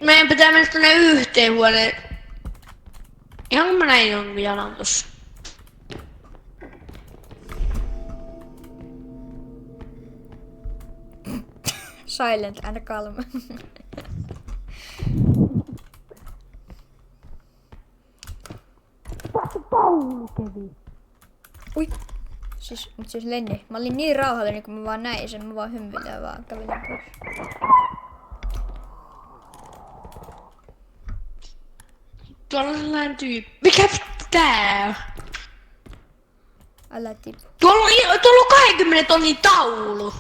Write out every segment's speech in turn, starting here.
Meidän pitää mennä tonne yhteen huoneen. Ihan kun mä näin jonkun jalan tossa. Silent and calm. Ui. Siis Lenni. Mä olin niin rauhallinen kun mä vaan näin sen. Mä vaan hymyilin ja vaan kävelin pois. Tuolla on sellainen tyyppi. Mikä tää on? Älä tipu. Tuolla on 20 tonnin taulu.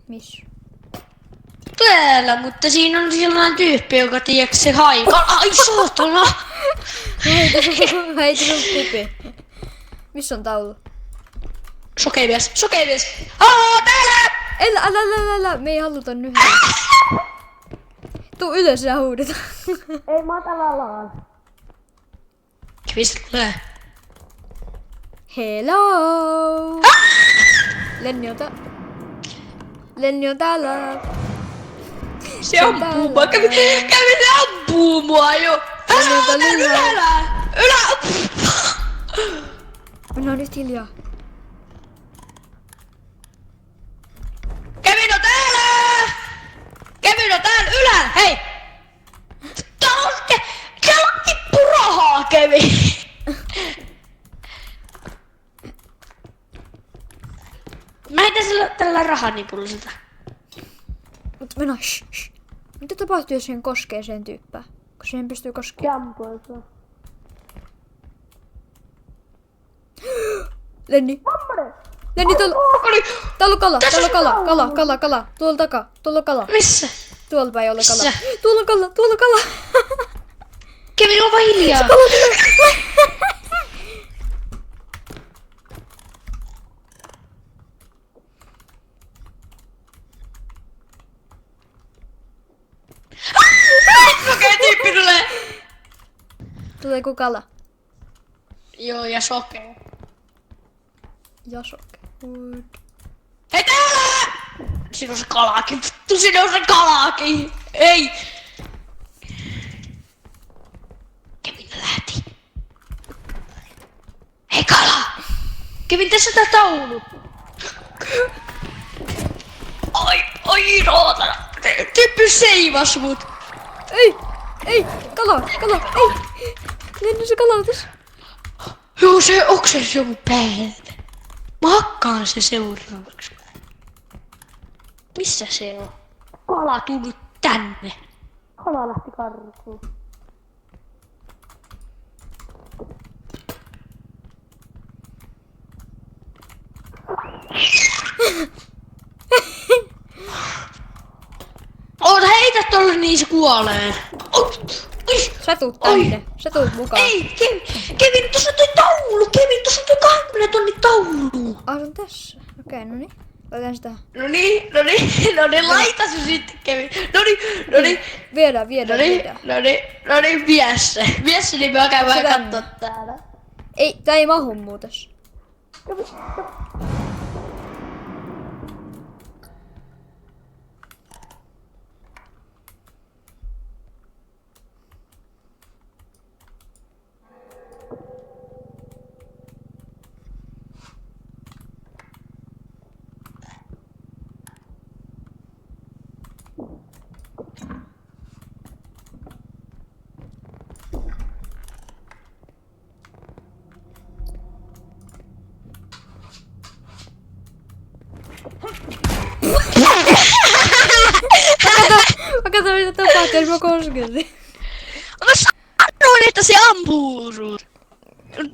Missä? Täällä, mutta siinä on sellainen tyyppi, joka tiedätkö se haikal. Ai saatana! Heitä sun kupi. Missä on taulu? Sokemies, sokemies! Täällä! Älä, me ei haluta nyt. Tuu ylös ja huudetaan. Ei matalalaan. Mistä tulee? Hello! Lenni on täällä. Se ampuu mua, kävi se ampuu mua jo! Ylä! No nyt hiljaa. Kevin on täällä! Kevin on täällä ylä! Hei! Täällä on tippu rahaa, Kevin! Mä heitän sillä tällä rahanipulla sitä. Mut mennä, shh. Mitä tapahtuu, jos siihen koskee sen tyyppää? Kun siihen pystyy koskemaan. Jampoilta. Lenni, täällä on kala. Tuolla takaa, tuolla on kala. Missä? Tuolla päin olla kala. Missä? Tuolla on kala. Kevin, on vaan hiljaa. Okei, tyyppi tulee. Tuleeko kala? Joo, ja sokea. Ja soke. Hei täällä! Siinä on se kalaakin. Vittu, siinä on se kalaakin. Ei! Kevin lähti. Hei kala! Kevin, tässä tää taulu. Ai rootana. Tyyppi seivas mut. Ei, kala, ei. Lenni se kala tässä. Joo, se oksensi joku päältä. Mä hakkaan se seuraavaksi. Missä se on? Kala tullut tänne. Kala lähti karkuun. Oota, heitä tolle niin se kuolee. Sä tuut tänne. Sä tuut mukaan. Ei, Kevin, tuossa toi taulu! Kevin, tuossa toi 20 tonnin taulu! Se on tässä. Okei, noniin. Otetaan sitä. Noniin, laita se sitten, Kevin. Noniin. Viedään. Noniin, vie se. Vie se, niin mä käydään kattoo täällä. Ei, tää ei mahu muutos. Mä katson mitä tapahtuu, jos mä kosken. Mä sanoin, että se ampuu sut.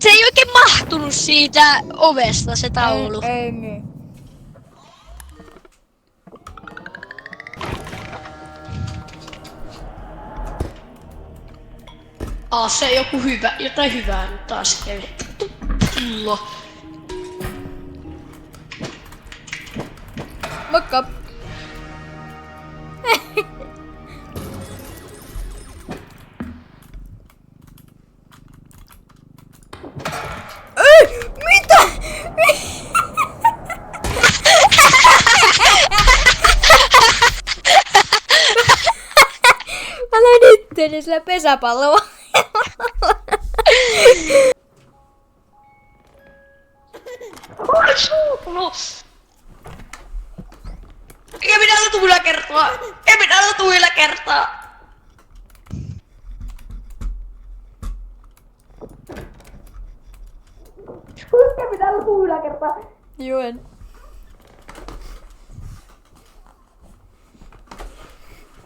Se ei oikein mahtunut siitä ovesta se taulu. Ei niin. Se joku hyvä, jotain hyvää nyt taas kävi. Pullo. Moikka! Ei! Mitä? Älä nyt tee sillä pesäpalloa. Eikä minä ole tuilla kertaa! Ei minä ole tuilla kertaa! Eikä minä ole tuilla kertaa! Juen.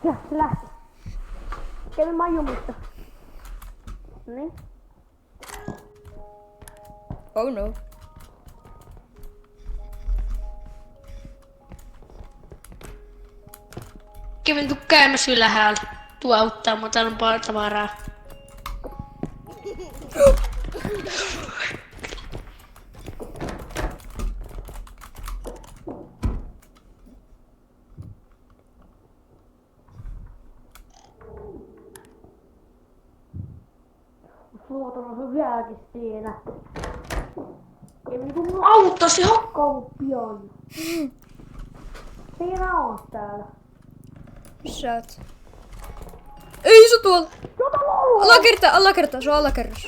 Ja, se lähti. Kävin majumista. Niin. Oh no. Kävin tuu käymässä ylhäällä. Tuu auttaa, mä otan paljon tavaraa. Suotana se vieläkin siinä. Kävin tuu auttaa, se hakkaa mut pian. Siinä on täällä. Missä oot? Ei se tuolla! Alakerta, se on alakerras.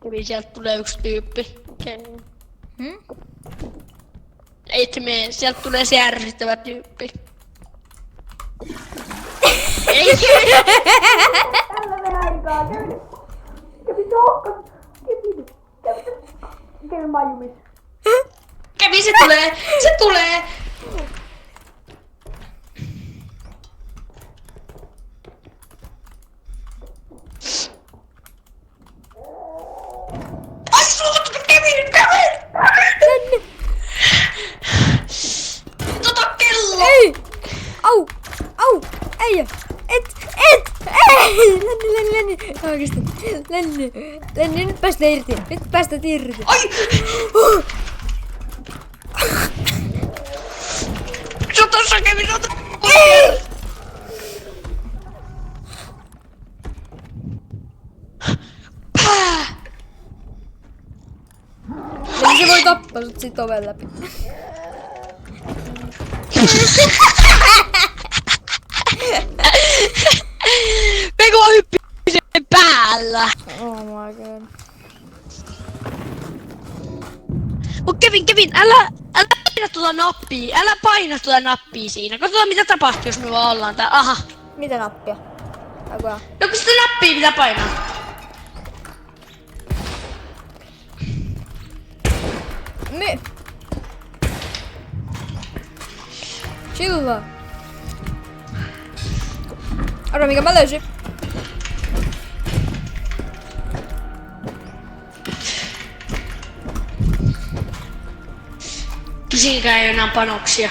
Kävin, sieltä tulee yksi tyyppi. Ei se mene, sieltä tulee se ärsyttävä tyyppi. Ei tällä vähän aikaa, kävin johonkaan, kävin majumis. Kävin, se tulee! Ai suut, kävin! Tänne! Tota kello! Ei! Au! Ei! Ei! Lenni! Oikeesti. Lenni, nyt päästä irti. Ai! Sotassa kävin, Ei! Eli se voi tappaa sut sit oven läpi. Peko hyppi sen päällä. Oh my god. Mut Kevin, älä paina tuota nappia siinä. Katsotaan mitä tapahtuu, jos me vaan ollaan tää. Aha. Mitä nappia? Aikaa. No kun sitä nappia pitää painaa. Me. Chilla. Arvo mikä mä löysin. Siinkään ei oo enää panoksia.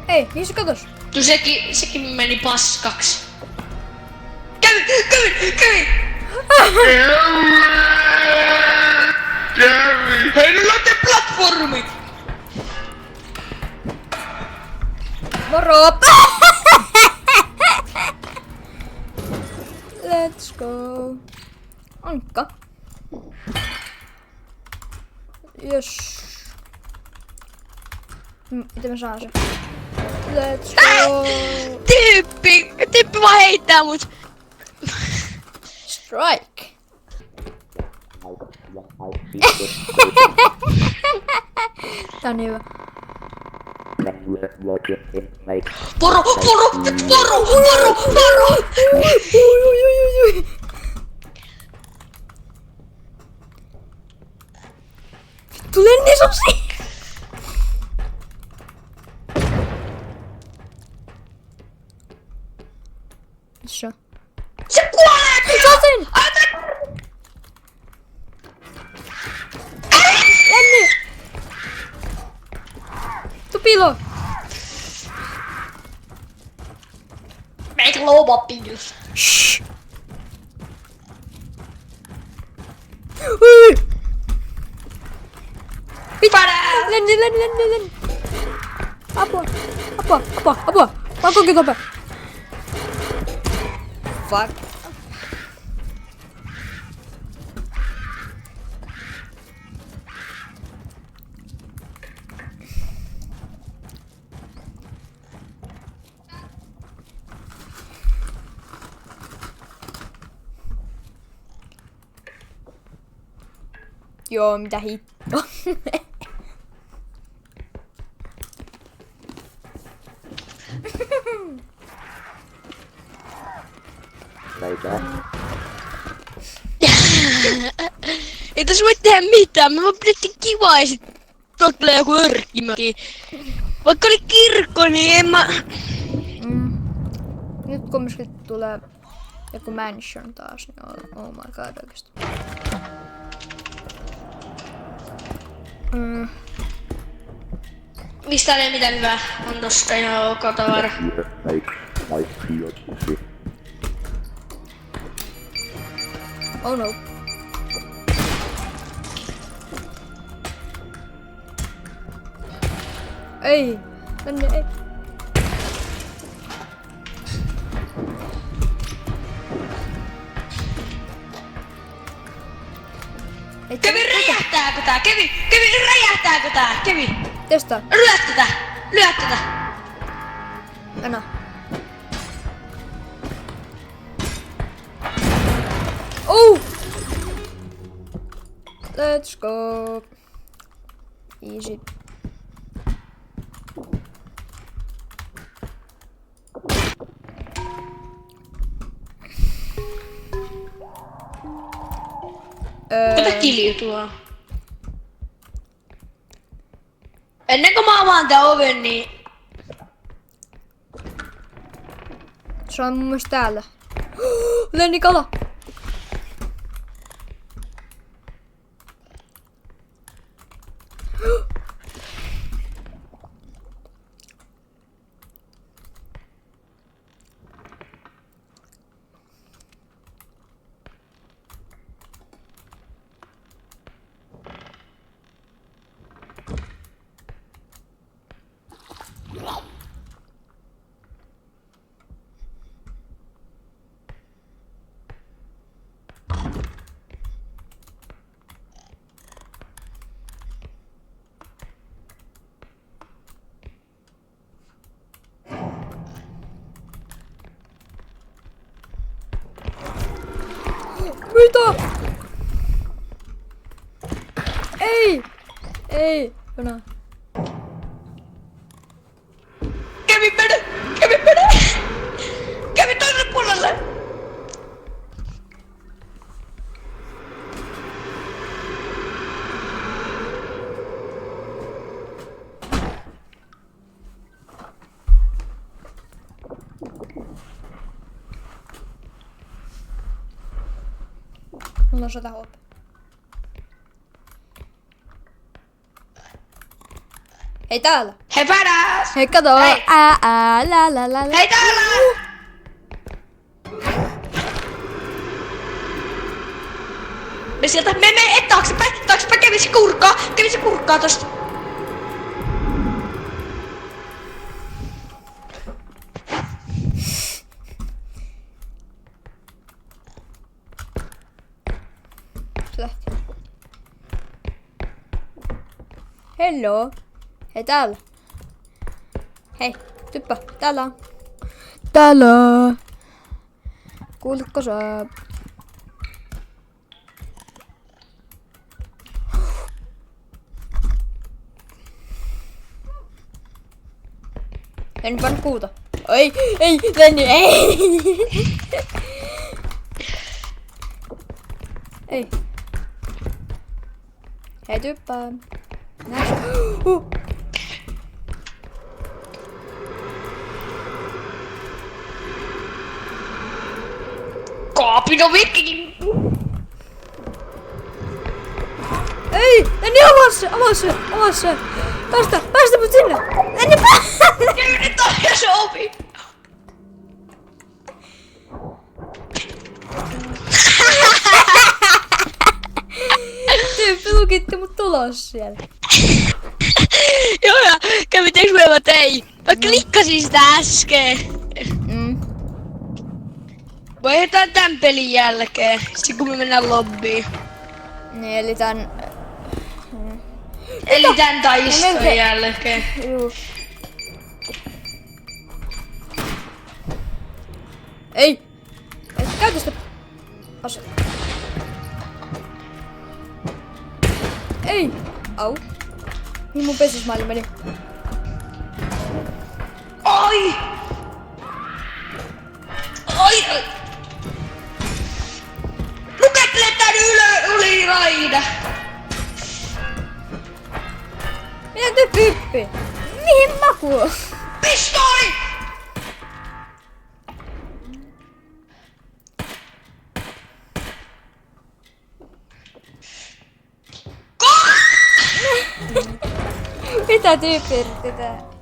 Ei, niin se katos. Sekin meni paskaksi. Kävi! Hei, nyt lähtee platformi! Moro! Let's go. Ankka. Jos. Miten mä saan sen? Let's go. Tyyppi vaan heittää mut. Strike. Tää on hyvä. Poro! Ui. Tulen niin susi! Missä? Se kuolee! Saa sen! Lenni! Tupilo! Make low pills. Shh! Ui! Lenni! Apua! Mä oon kokki tope! Fuck! Joo, mitä hittoa. Leipää. Ei tässä voi tehdä mitään, me vaan pidettiin kivaa ja sit tuolta tulee joku örkkimäki. Vaikka oli kirkko, niin en mä... Nyt kumminkin tulee joku mansion taas, niin oh my god oikeesti. Mistä ei mitään hyvää? On tosta ihan ok tavara. Oh no. Ei! Tänne ei! Ei Kevi, räjähtääkö tää? Kevi, räjähtääkö tää? Kevi, testaa! lyö tätä! Lyö tätä! Anna! Oh! Let's go! Easy. Tätä kiljutua. Ennen kuin mä avaan tän oven, niin... Se on mun mielestä täällä. Lenni kala! Mitä? Ei! Ei! Jona. Kevi, mene! Kevi, mene! Kevi toiselle puolelle! Mulla on 100 HP. Hei täällä! Hei paras! Hei kato! Hei! La. Hei täällä! Me sieltä, me taaksepäin Kevi se kurkkaa tosta. Se lähti. Hello! Hei täällä! Hei, typpä, täällä on. Täällä! Kuulitko sä? En panna kuuta. Ei, Lenni, ei! Ei. Hei typpä. Kaapino viking! Ei! Lenni avaa se! Päästä mut sinne! Lenni päälle! Kevi, nyt on ja se ovi! Tyyppi lukitti mut tulos siellä. Joo, ja Kevi teiks mä tein? Mä klikkasin sitä äsken. Vaihdetaan tän pelin jälkeen, sit kun me mennään lobbiin. Niin, eli tän... Eli tän taistelun jälkeen. Juu. Ei! Et käytä sitä asetta. Ei! Au. Mihin mun pesismaili meni? Ai! Ai! Ai! Lukettele tän yli raida! Mitä typpi? Mihin makuun? Pistoli! Mitä tyyppi yritti tää?